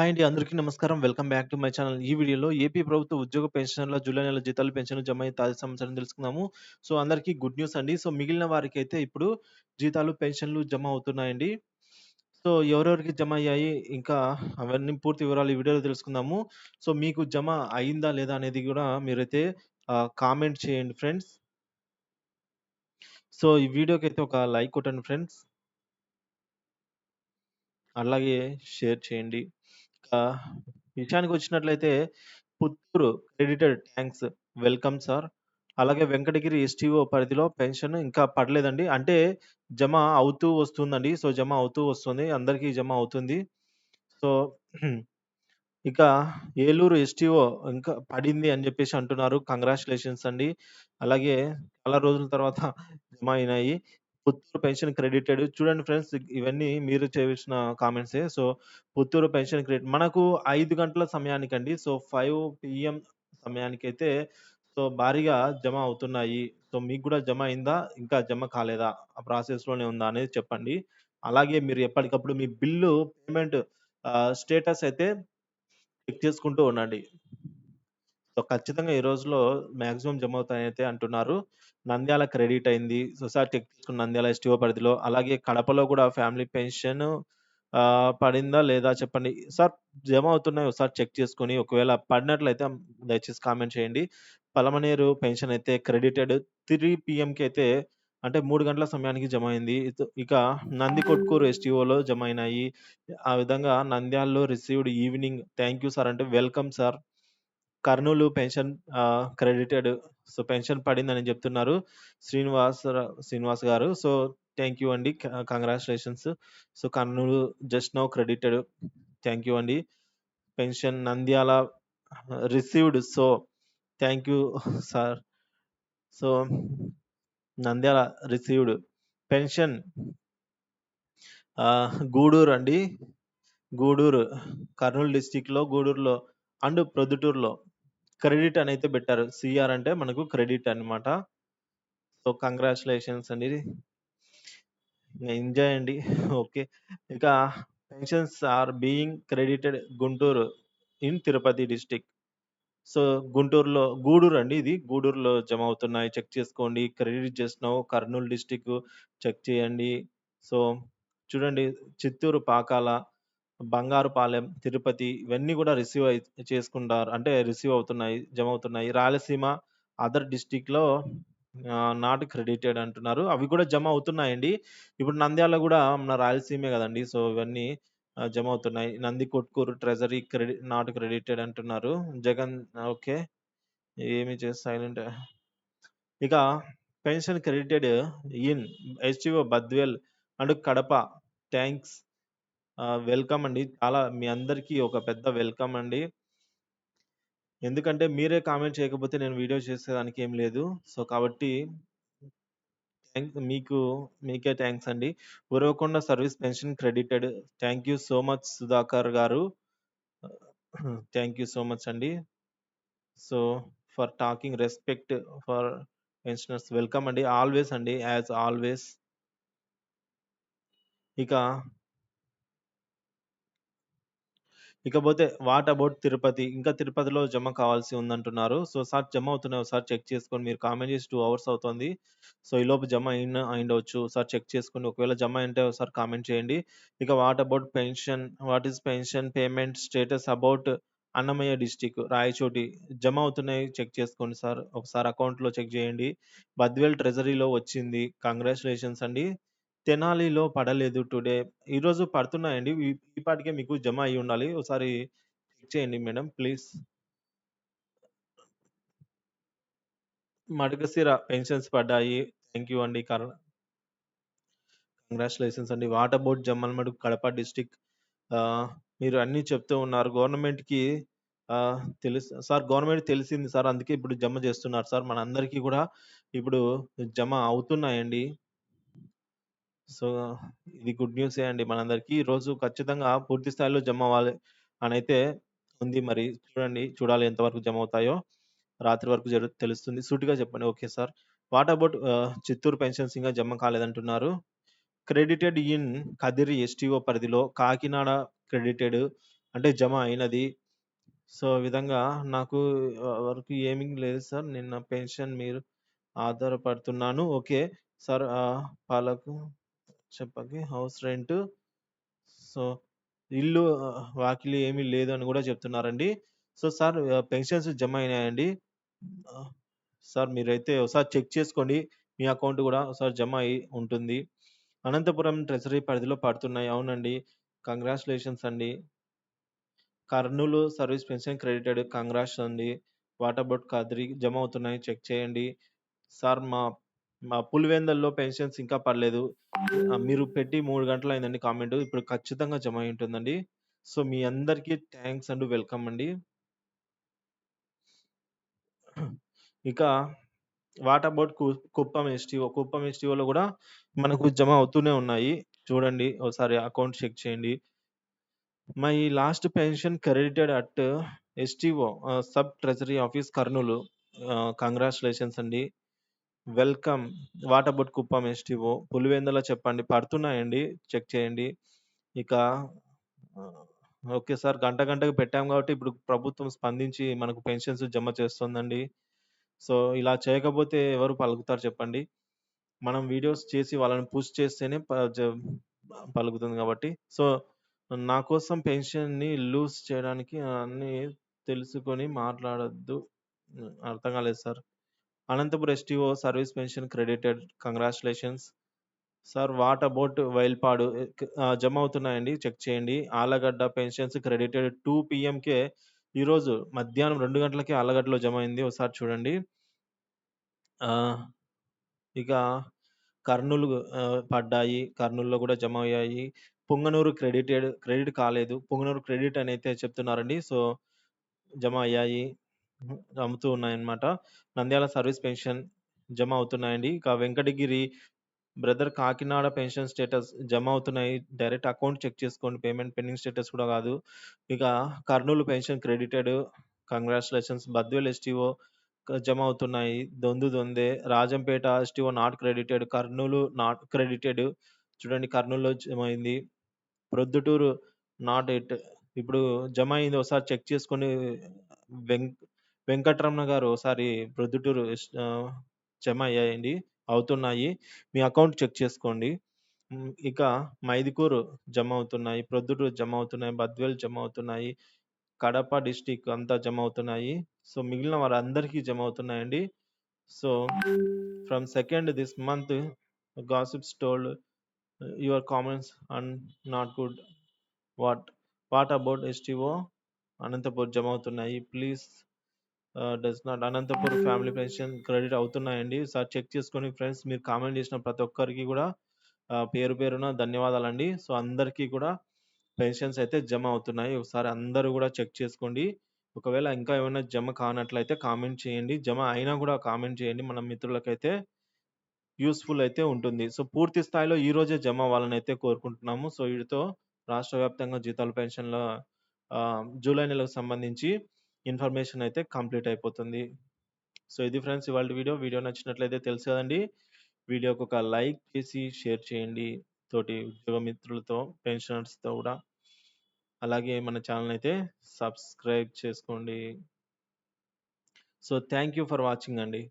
Hi అండి. అందరికీ నమస్కారం. Welcome back to my channel. ఈ వీడియోలో ఏపీ ప్రభుత్వ ఉద్యోగ పెన్షన్‌ల జూలై నెల జీతాలు, పెన్షన్‌లు జమ అయ్యే తాజా సమాచారం తెలుసుకుందాము. సో, అందరికీ గుడ్ న్యూస్ అండి. సో, మిగిలిన వారికైతే ఇప్పుడు జీతాలు, పెన్షన్‌లు జమ అవుతున్నాయండి. సో, ఎవరెవరికి జమ అయ్యాయి, ఇంకా అవన్నీ పూర్తి వివరాలు ఈ వీడియోలో తెలుసుకుందాము. సో, మీకు జమ అయిందా లేదా అనేది గూడా మీరైతే కామెంట్ చేయండి ఫ్రెండ్స్. సో, ఈ వీడియోకైతే ఒక లైక్ కొట్టండి ఫ్రెండ్స్. అలాగే షేర్ చేయండి. ఆహ్, విషయానికొచ్చినట్లయితే Puttur credited thanks welcome sir. అలాగే వెంకటగిరి ఎస్టీఓ పరిధిలో పెన్షన్ ఇంకా పడలేదండి. అంటే జమ అవుతూ వస్తుందండి. సో, జమ అవుతూ వస్తుంది. అందరికీ జమ అవుతుంది. సో, ఇక ఏలూరు ఎస్టీఓ ఇంకా పడింది అని జెప్పేసి అంటున్నారు. కంగ్రాచ్యులేషన్స్ అండి. అలాగే చాలా రోజుల తర్వాత జమ అయినాయి. Puttur pension credited. చూడండి ఫ్రెండ్స్, ఇవన్నీ మీరు చేసిన కామెంట్సే. సో, పుత్తూరు పెన్షన్ మనకు 5 గంటల సమయానికండి. సో, 5 పీఎం సమయానికైతే సో, భారీగా జమ అవుతున్నాయి. సో, మీకు గూడా జమ అయిందా? ఇంకా జమ కాలేదా? ఆ ప్రాసెస్‌లోనే ఉందా అనేది చెప్పండి. అలాగే మీరు ఎప్పటికప్పుడు మీ బిల్లు పేమెంట్ స్టేటస్ అయితే చెక్ చేసుకుంటూ ఉండండి. సో, ఖచ్చితంగా ఈ రోజులో మాక్సిమం జమవుతాయనైతే అంటున్నారు. నంద్యాల క్రెడిట్ అయింది. సో, సార్ చెక్ చేసుకున్న నంద్యాల ఎస్టీఓ పరిధిలో. అలాగే కడపలో గూడా ఫ్యామిలీ పెన్షన్ పడిందా లేదా చెప్పండి. సార్ జమ అవుతున్నాయి. ఒకసారి చెక్ చేసుకొని ఒకవేళ పడినట్లయితే దయచేసి కామెంట్ చేయండి. పలమనేరు పెన్షన్ అయితే క్రెడిటెడ్ 3 పీఎంకి అయితే అంటే 3 గంటల సమయానికి జమ అయింది. ఇక నందికొట్కూరు ఎస్టీఓలో జమ అయినాయి. ఆ విధంగా నంద్యాలలో received evening thank you sir అంటే welcome sir. Kurnool pension credited. So, pension పడిందని జెప్తున్నారు. Srinivas garu. So, thank you అండి. Congratulations. So, Kurnool just now credited. Thank you అండి. Pension Nandyal received. So, thank you sir. So, Nandyal received. Pension Gudur అండి. గూడూరు. కర్నూలు డిస్ట్రిక్ట్‌లో గూడూరులో అండ్ ప్రొద్దుటూరులో credit అనైతే బెట్టారు. సీఆర్ అంటే మనకు క్రెడిట్ అన్నమాట. సో, కంగ్రాచ్యులేషన్స్ అండి. ఎంజాయ్ అండి. ఓకే. ఇక pensions are being credited Guntur in Tirupati district. So, గుంటూరులో గూడూరు అండి ఇది. గూడూరులో జమ అవుతున్నాయి. చెక్ చేసుకోండి. Credit just now Kurnool district check చేయండి. సో, చూడండి చిత్తూరు పాకాల, బంగారుపాలెం, తిరుపతి ఇవన్నీ గూడా చేసుకుంటారు. అంటే రిసీవ్ అవుతున్నాయి. జమ అవుతున్నాయి. రాయలసీమ అదర్ డిస్ట్రిక్ట్‌లో నాట్ క్రెడిటెడ్ అంటున్నారు. అవి కూడా జమ అవుతున్నాయండి. ఇప్పుడు నంద్యాల గూడా మన రాయలసీమే గదండీ! సో, ఇవన్నీ జమ అవుతున్నాయి. Nandi Kotkur treasury not credited అంటున్నారు. జగన్ ఓకే. సైలెంట్. ఇక pension credited in HO Badvel and Kadapa. Thanks. Welcome అండి. చాలా మీ అందరికీ ఒక పెద్ద వెల్కమ్ అండి. ఎందుకంటే మీరే కామెంట్ చేయకపోతే నేను వీడియో చేసేదానికి ఏం లేదు. సో, కాబట్టి మీకు మీకే థాంక్స్ అండి. Uravakonda service pension credited. Thank you so much Sudhakar గారు. థాంక్ యూ సో మచ్ అండి. So, for talking respect for pensioners welcome అండి. ఆల్వేస్ అండి. As always. ఇక ఇకపోతే వాట్ అబౌట్ తిరుపతి? ఇంకా తిరుపతిలో జమ కావాల్సి ఉందంటున్నారు. సో, సార్ జమ అవుతున్నాయి. ఒకసారి చెక్ చేసుకోండి. మీరు కామెంట్ చేసి 2 అవర్స్ అవుతుంది. సో, ఈలోపు జమ అయిండొచ్చు. ఒకసారి చెక్ చేసుకోండి. ఒకవేళ జమ అయింటే ఒకసారి కామెంట్ చేయండి. ఇక what about pension? What is pension payment status about Annamayya district Rayachoti జమ అవుతున్నాయి. చెక్ చేసుకోండి సార్. ఒకసారి అకౌంట్‌లో చెక్ చేయండి. బద్వేల్ ట్రెజరీలో వచ్చింది. కంగ్రాచ్యులేషన్స్ అండి. తెనాలిలో పడలేదు టుడే. ఈరోజు పడుతున్నాయండి. ఈ పాటికే మీకు జమ అయ్యుండాలి. ఒకసారి చెక్ చేయండి మేడం ప్లీజ్. మడకశిర పెన్షన్స్ పడ్డాయి. థాంక్ యూ అండి. కంగ్రాచ్యులేషన్స్ అండి. What about Jammalamadugu Kadapa district? ఆహ్, మీరు అన్నీ చెప్తూ ఉన్నారు. గవర్నమెంట్‌కి సార్ గవర్నమెంట్‌కి తెలిసింది సార్. అందుకే ఇప్పుడు జమ చేస్తున్నారు సార్. మనందరికీ గూడా ఇప్పుడు జమ అవుతున్నాయండి. సో, ఇది గుడ్ న్యూసే అండి మనందరికీ. ఈరోజు ఖచ్చితంగా పూర్తి స్థాయిలో జమ అవ్వాలి అనైతే ఉంది. మరి చూడండి. చూడాలి ఎంతవరకు జమ అవుతాయో. రాత్రి వరకు తెలుస్తుంది. సూటిగా చెప్పండి. Okay sir. What about Chittoor pensions ఇంకా జమ కాలేదంటున్నారు. క్రెడిటెడ్ ఇన్ కదిరి ఎస్టీఓ పరిధిలో కాకినాడ క్రెడిటెడ్. అంటే జమ అయినది. సో, ఈ విధంగా నాకు వరకు ఏమీ లేదు సార్. నేను నా పెన్షన్ మీరు ఆధారపడుతున్నాను. ఓకే. సార్ పాలకు చెప్పకి హౌస్ రెంట్ సో, ఇల్లు వాకిలి ఏమీ లేదు అని గూడా చెప్తున్నారండి. సో, సార్ పెన్షన్స్ జమ అయినాయండి. ఆహ్, సార్ మీరైతే ఒకసారి చెక్ చేసుకోండి. మీ అకౌంట్ గూడా ఒకసారి జమ అయ్యి ఉంటుంది. అనంతపురం ట్రెజరీ పరిధిలో పడుతున్నాయి. అవునండి. కంగ్రాచ్యులేషన్స్ అండి. Kurnool service pension credited. Congrats అండి. వాట్ అబౌట్ కద్రి జమ అవుతున్నాయి చెక్ చేయండి. సార్ మా పులివెందుల్లో పెన్షన్స్ ఇంకా పడలేదు. మీరు పెట్టి 3 గంటలయిందండి కామెంటు. ఇప్పుడు ఖచ్చితంగా జమ అయి ఉంటుందండి. సో, మీ అందరికీ థాంక్స్ అండ్ వెల్కమ్ అండి. ఇక what about Kuppam STO. Kuppam ఎస్టీఓలో గూడా మనకు జమ అవుతూనే ఉన్నాయి. చూడండి ఒకసారి అకౌంట్ చెక్ చేయండి. My last pension credited at STO sub treasury office Kurnool. Congratulations అండి. Welcome. What about Kuppam STO. Pulivendula చెప్పండి. పడుతున్నాయండి. చెక్ చేయండి. ఇక ఆహ్, ఓకే సార్. గంటకు పెట్టాం కాబట్టి ఇప్పుడు ప్రభుత్వం స్పందించి మనకు పెన్షన్స్ జమ చేస్తుందండి. సో, ఇలా చేయకపోతే ఎవరు పలుకుతారు చెప్పండి? మనం వీడియోస్ చేసి వాళ్ళని పుష్ చేస్తేనే పలుకుతుంది కాబట్టి. సో, నా కోసం పెన్షన్‌ని లూజ్ చేయడానికి అన్నీ తెలుసుకొని మాట్లాడొద్దు. అర్థం కాలేదు sir. Anantapur STO service pension credited. Congratulations. Sir what about Vayalpadu జమ అవుతున్నాయండి. చెక్ చేయండి. ఆళ్ళగడ్డ పెన్షన్స్ క్రెడిటెడ్ 2 పీఎంకే ఈరోజు మధ్యాహ్నం 2 గంటలకే ఆళ్ళగడ్డలో జమ అయింది. ఒకసారి చూడండి. ఆహ్, ఇక కర్నూలు పడ్డాయి. కర్నూల్‌లో గూడా జమ అయ్యాయి. పుంగనూరు క్రెడిట్ కాలేదు. పుంగనూరు క్రెడిట్ అనైతే చెప్తున్నారండి. సో, జమ అయ్యాయి. అమ్ముతూ ఉన్నాయన్నమాట. నంద్యాల సర్వీస్ పెన్షన్ జమ అవుతున్నాయండి. ఇక Venkatagiri brother Kakinada pension status జమ అవుతున్నాయి. డైరెక్ట్ అకౌంట్ చెక్ చేసుకోండి. పేమెంట్ పెండింగ్ స్టేటస్ కూడా కాదు. ఇక Kurnool pension credited. Congratulations. Badvel STO జమ అవుతున్నాయి. దొందే. Rajampet STO not credited. Kurnool not credited. చూడండి కర్నూలులో జమ అయింది. Proddatur not yet. ఇప్పుడు జమ అయింది. ఒకసారి చెక్ చేసుకొని వెం వెంకటరమణ గారు ఒకసారి ప్రొద్దుటూరు జమ అయ్యాయండి. అవుతున్నాయి. మీ అకౌంట్ చెక్ చేసుకోండి. ఇక మైదుకూరు జమ అవుతున్నాయి. ప్రొద్దుటూరు జమ అవుతున్నాయి. బద్వేల్ జమ అవుతున్నాయి. కడప డిస్ట్రిక్ట్ అంతా జమ అవుతున్నాయి. సో, మిగిలిన వారందరికీ జమ అవుతున్నాయండి. So, from second this month gossips told your comments and not good. What what about STO Anantapur జమ అవుతున్నాయి. Please does not Anantapur family pension credit అవుతున్నాయండి. ఒకసారి చెక్ చేసుకొని ఫ్రెండ్స్ మీరు కామెంట్ చేసిన ప్రతి ఒక్కరికి కూడా పేరు పేరున ధన్యవాదాలండి. సో, అందరికీ కూడా పెన్షన్స్ అయితే జమ అవుతున్నాయి. ఒకసారి అందరూ గూడా చెక్ చేసుకోండి. ఒకవేళ ఇంకా ఏమైనా జమ కానట్లయితే కామెంట్ చేయండి. జమ అయినా గూడా కామెంట్ చేయండి. మన మిత్రులకైతే యూజ్‌ఫుల్ అయితే ఉంటుంది. సో, పూర్తి స్థాయిలో ఈ రోజే జమ అవ్వాలనైతే కోరుకుంటున్నాము. సో, వీటితో రాష్ట్ర వ్యాప్తంగా జీతాలు, పెన్షన్‌ల జూలై నెలకు సంబంధించి ఇన్ఫర్మేషన్ అయితే కంప్లీట్ అయిపోతుంది. సో, ఇది ఫ్రెండ్స్ ఇవాల్టి వీడియో. వీడియో నచ్చినట్లయితే తెలుసు కదండీ! వీడియోకి ఒక లైక్ చేసి షేర్ చేయండి. తోటి ఉద్యోగ మిత్రులతో, పెన్షనర్స్‌తో గూడా. అలాగే మన ఛానెల్‌ని అయితే సబ్స్క్రైబ్ చేసుకోండి. So, thank you for watching అండి.